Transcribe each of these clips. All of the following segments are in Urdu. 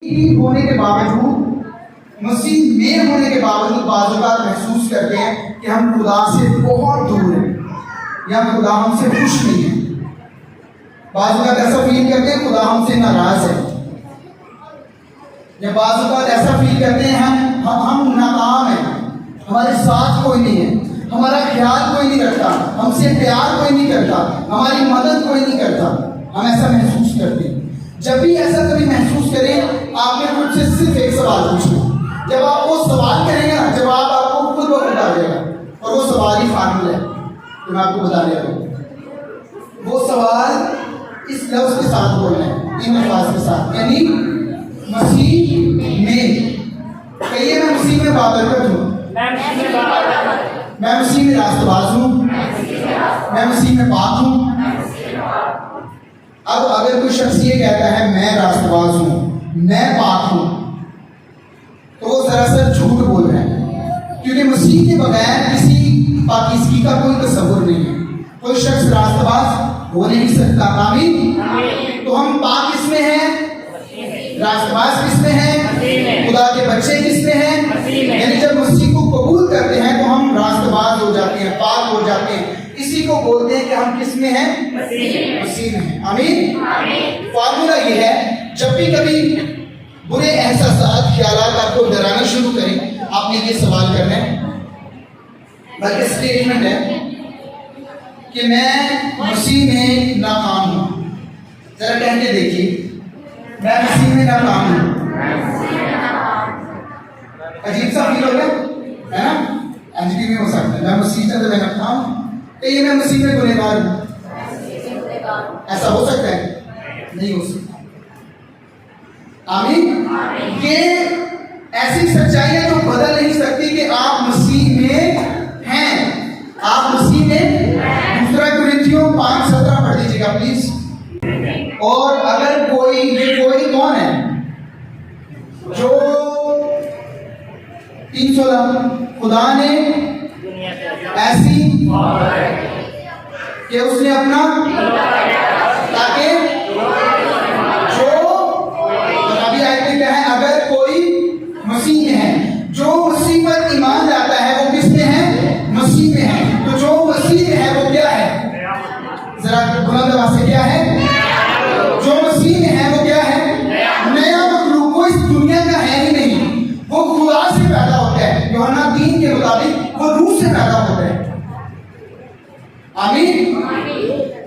ہونے کے باوجود مسیح میں ہونے کے باوجود بعض اوقات محسوس کرتے ہیں کہ ہم خدا سے بہت دور ہیں یا خدا ہم سے خوش نہیں ہے. بعض اوقات ایسا فیل کرتے ہیں خدا ہم سے ناراض ہے, یا بعض اوقات ایسا فیل کرتے ہیں ہم ناکام ہیں, ہمارے ساتھ کوئی نہیں ہے, ہمارا خیال کوئی نہیں رکھتا, ہم سے پیار کوئی نہیں کرتا, ہماری مدد کوئی نہیں کرتا. ہم ایسا محسوس کرتے ہیں. جب بھی ایسا کبھی محسوس کریں, آپ نے خود سے صرف ایک سوال پوچھنا. جب آپ وہ سوال کریں گے نا, جواب آپ کو خود بخود آ جائے گا, اور وہ سوال ہی فارمول ہے جو میں آپ کو بتا رہا ہوں. وہ سوال اس لفظ کے ساتھ بولنا ہے, ان الفاظ کے ساتھ, یعنی مسیح میں. کہیے میں مسیح میں بابرکت ہوں, میں مسیح میں راست باز ہوں, میں مسیح میں پاک ہوں. اب اگر کوئی شخص یہ کہتا ہے میں راست باز ہوں, میں پاک ہوں, تو وہ سراسر جھوٹ بول رہے ہیں, کیونکہ مسیح کے بغیر کسی پاکیزگی کا کوئی تصور نہیں ہے. کوئی شخص راست باز ہو نہیں سکتا. آمین. تو ہم پاک کس میں ہیں, راست باز کس میں ہیں, خدا کے بچے کس میں ہیں. یعنی جب مسیح کو قبول کرتے ہیں تو ہم راست باز ہو جاتے ہیں, پاک ہو جاتے ہیں. اسی کو بولتے ہیں کہ ہم کس میں ہیں, مسیح میں ہیں. آمین. فارمولہ یہ ہے, جب بھی کبھی برے احساسات خیالات آپ کو ڈرانا شروع کریں, آپ نے یہ سوال کرنا ہے, بلکہ اسٹیٹمنٹ ہے کہ میں مسیح میں ناکام ہوں. ذرا کہہ کے دیکھیے, میں مسیح میں ناکام ہوں. عجیب سا فیل ہوگا ہے نا, ایجیٹیو میں ہو سکتا ہے, میں مسیح میں ناکام ہوں. کہ میں مسیح میں گنہگار ہوں, ایسا ہو سکتا ہے؟ نہیں ہو سکتا. آمین. یہ ایسی سچائی ہے جو بدل نہیں سکتی کہ آپ مسیح میں ہیں, آپ مسیح میں. دوسرا کرنتھیوں 5:17 پڑھ دیجیے گا پلیز. اور اگر کوئی, یہ کوئی کون ہے جو 316 خدا نے ایسی کہ اس نے اپنا, تاکہ جو ابھی آیت میں کیا ہے, اگر کوئی مسیح میں ہے, جو مسیح پر ایمان لاتا ہے وہ کس میں ہے, مسیح میں ہے. تو جو مسیح میں ہے وہ کیا ہے, ذرا بلند آواز سے کیا ہے, جو مسیح میں ہے وہ کیا ہے, نیا مخلوق. وہ اس دنیا کا ہے ہی نہیں, وہ خدا سے پیدا ہوتا ہے. یوحنا 3 کے مطابق وہ روح سے پیدا ہوتا ہے. آمین.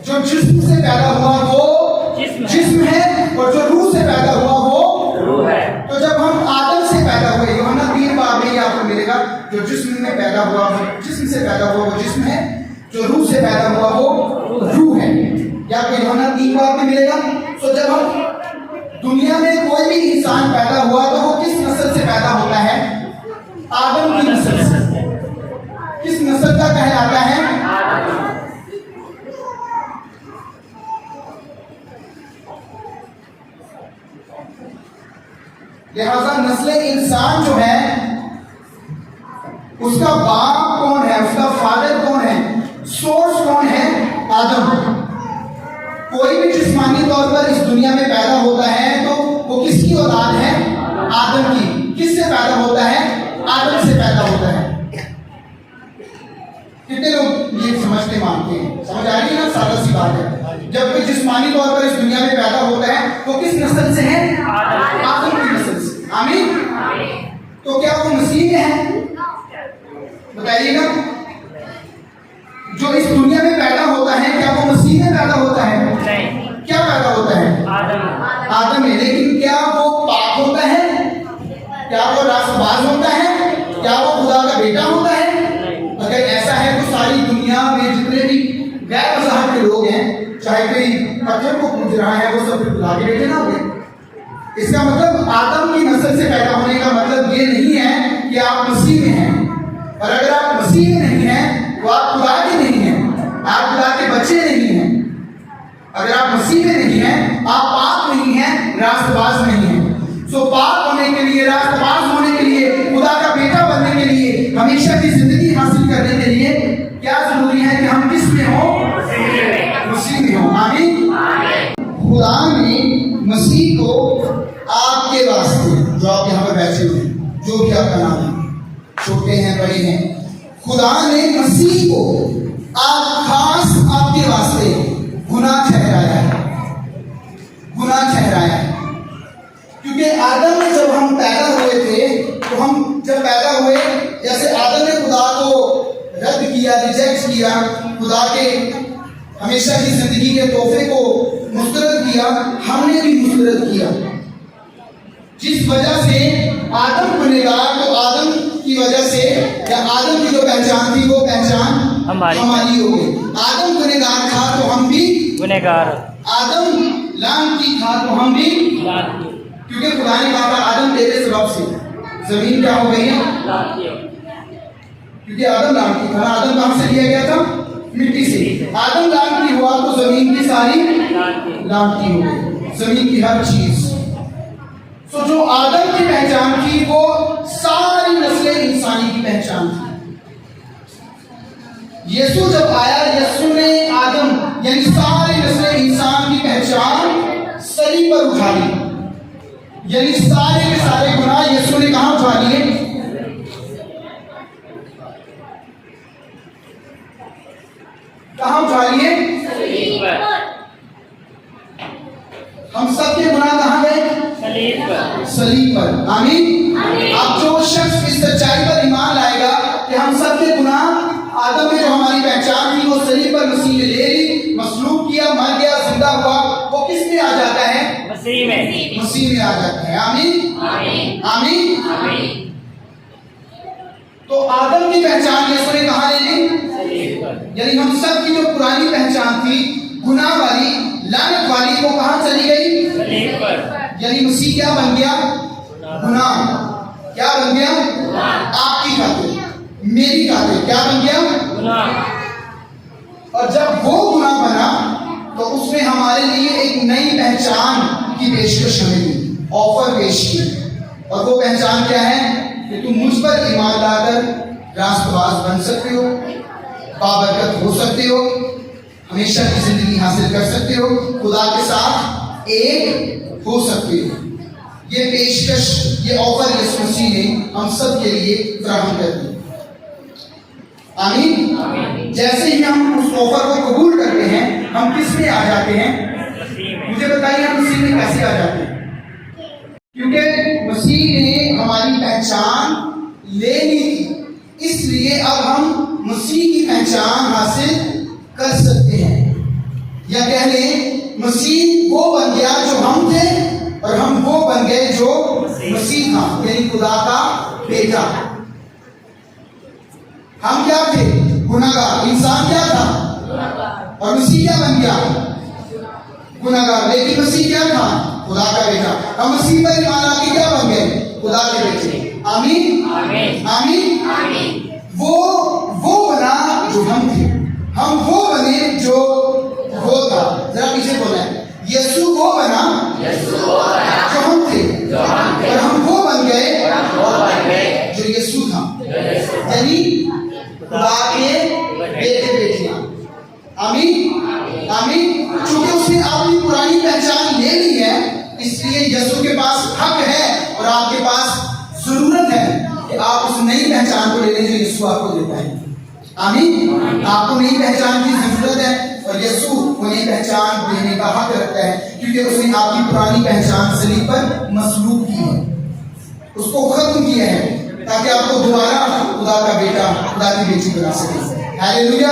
جو جسم سے پیدا ہوا وہ جسم ہے, اور جو روح سے پیدا ہوا وہ روح ہے. تو جب ہم آدم سے پیدا ہوئے, یوحنا 3 باب میں آپ کو ملے گا, جو جسم میں پیدا ہوا وہ جسم سے پیدا ہوا وہ جسم ہے, جو روح سے پیدا ہوا وہ روح ہے. یا کہ یوحنا 3 باب میں ملے گا. تو جب ہم دنیا میں کوئی بھی انسان پیدا ہوا تو وہ کس نسل سے پیدا ہوتا ہے, آدم کی نسل سے. کس نسل کا کہلاتا ہے, لہذا نسل انسان جو ہے اس کا باپ کون ہے, اس کا فادر کون ہے, سورس کون ہے, آدم. کوئی بھی جسمانی طور پر اس دنیا میں پیدا ہوتا ہے تو وہ کس کی اولاد ہے, آدم کی. کس سے پیدا ہوتا ہے, آدم سے پیدا ہوتا ہے. کتنے لوگ یہ سمجھتے مانتے ہیں, سمجھ آ رہی ہے نا, سادہ سی بات ہے. جب کوئی جسمانی طور پر اس دنیا میں پیدا ہوتا ہے تو کس نسل سے ہے, آدم کی نسل سے. آمین. تو کیا وہ مسیح میں ہے, بتائیے گا. جو اس دنیا میں پیدا ہوتا ہے کیا وہ مسیح میں پیدا ہوتا ہے, کیا پیدا ہوتا ہے, آدم میں. لیکن کیا وہ پاک ہوتا ہے, کیا وہ راست باز ہوتا ہے, کیا وہ خدا کا بیٹا ہوتا ہے؟ اگر ایسا ہے تو ساری دنیا میں جتنے بھی غیر مذہب کے لوگ ہیں, چاہے کوئی پتھر کو پوج رہا ہے, وہ سب خدا کے بیٹے نہ ہوئے. اس کا مطلب آدم کی نسل سے پیدا ہونے کا مطلب یہ نہیں ہے کہ آپ مسیح میں ہیں. اور اگر آپ مسیح میں نہیں ہیں تو آپ خدا کے نہیں ہیں, آپ خدا کے بچے نہیں ہیں. اگر آپ مسیح میں نہیں ہیں, آپ پاک نہیں ہیں, راست باز نہیں ہیں. سو پاک ہونے کے لیے, راست باز ہونے کے لیے, خدا کا بیٹا بننے کے لیے, ہمیشہ کی زندگی حاصل کرنے کے لیے کیا ضروری ہے کہ ہم کس میں ہوں, مسیح میں ہوں. آمین. خدا نے مسیح کو آپ کے واسطے جو آپ یہاں پر بیٹھے ہوئے ہیں، جو بھی آپ کا نام ہے، چھوٹے ہیں بڑے ہیں، خدا نے مسیح کو خاص آپ کے واسطے گناہ ٹھہرایا ہے، گناہ ٹھہرایا ہے۔ کیونکہ آدم میں جب ہم پیدا ہوئے تھے، تو ہم جب پیدا ہوئے، جیسے آدم نے خدا کو رد کیا، ریجیکٹ کیا، خدا کے ہمیشہ کی زندگی کے تحفے کو مسترد کیا، ہم نے بھی مسترد کیا، جس وجہ سے آدم گنہگار، تو آدم کی وجہ سے یا آدم کی جو پہچان تھی وہ پہچان ہماری ہو گئی۔ آدم گنہگار تھا تو ہم بھی گنہگار، آدم لعنتی تھا تو ہم بھی لعنتی، کیونکہ خدا نے کہا تھا آدم تیرے سبب سے زمین کیا ہو گئی ہے، کیونکہ آدم لعنتی تھا نا، آدم کہاں سے لیا گیا تھا، مٹی سے، آدم لعنتی ہوا تو زمین کی ساری لعنتی ہو گئی، زمین کی ہر چیز۔ تو جو آدم کی پہچان تھی وہ ساری نسل انسانی کی پہچان تھی۔ یسوع جب آیا، یسوع نے آدم یعنی ساری نسل انسان کی پہچان صلیب پر اٹھا لی، یعنی سارے کے سارے گناہ یسوع نے کہاں اٹھا لیے، کہاں اٹھا لیے، صلیب پر۔ ہم سب کے گناہ کہاں گئے، صلیب پر، آمین۔ اب جو شخص اس سچائی پر ایمان لائے گا کہ ہم سب کے گناہ، آدم میں جو ہماری پہچان تھی وہ صلیب پر مسیح نے لے لی، مصلوب کیا، مر گیا، زندہ ہوا، وہ کس میں آ جاتا ہے، مسیح میں آ جاتا ہے، آمین آمین۔ تو آدم کی پہچان یسوع نے کہاں لے لی، یعنی ہم سب کی جو پرانی پہچان تھی گناہ والی، لعنت والی، وہ کہاں چلی گئی، یعنی مسیح کیا بن گیا، گناہ، کیا بن گیا، آپ کی خاطر، میری خاطر کیا بن گیا، گناہ۔ اور جب وہ گناہ بنا تو اس نے ہمارے لیے ایک نئی پہچان کی پیشکش ہمیں دی، آفر پیش کی، اور وہ پہچان کیا ہے کہ تم مجھ پر ایمان لا کر راست باز بن سکتے ہو، بابرکت ہو سکتے ہو، ہمیشہ کی زندگی حاصل کر سکتے ہو، خدا کے ساتھ ایک ہو سکتے ہو۔ یہ پیشکش، یہ آفر یسوع مسیح نے ہم سب کے لیے فراہم کر دی، آمین۔ جیسے ہی ہم اس آفر کو قبول کرتے ہیں، ہم کس میں آ جاتے ہیں، مجھے بتائیے ہم مسیح میں کیسے آ جاتے ہیں، کیونکہ مسیح نے ہماری پہچان لے لی تھی، اس لیے اب ہم مسیح کی پہچان حاصل کر سکتے ہیں، یا کہہ لیں مسیح وہ بن گیا جو ہم تھے اور ہم وہ بن گئے جو مسیح تھا، یعنی خدا کا بیٹا۔ ہم کیا تھے، گنہگار، انسان کیا تھا، اور مسیح کیا بن گیا، گنہگار، لیکن مسیح کیا تھا، خدا کا بیٹا۔ ہم مسیح پر ایمان لا کے کیا بن گئے، خدا کے بیٹے، آمین آمین۔ وہ بنا جو ہم تھے، ہم وہ بنے جو وہ تھا، ذرا پیچھے بولا ہے، یسوع وہ بنا جو ہم تھے، اور ہم وہ بن گئے جو یسوع تھا، یعنی خدا کے بیٹے بیٹیاں، آمین آمین۔ چونکہ اس نے اپنی پرانی پہچان لے لی ہے، اس لیے یسوع کے پاس حق ہے اور آپ کے پاس ضرورت ہے کہ آپ اس نئی پہچان کو لے لیں جو یسوع آپ کو دیتا ہے، آمین۔ آپ کو نئی پہچان کی ضرورت ہے اور یسوع وہ نئی پہچان دینے کا حق رکھتا ہے، کیونکہ اس نے آپ کی پرانی پہچان صلیب پر مصلوب کی ہے، اس کو ختم کیا ہے، تاکہ آپ کو دوبارہ خدا کا بیٹا، خدا کی بیٹی بنا سکے، ہاللیلویا۔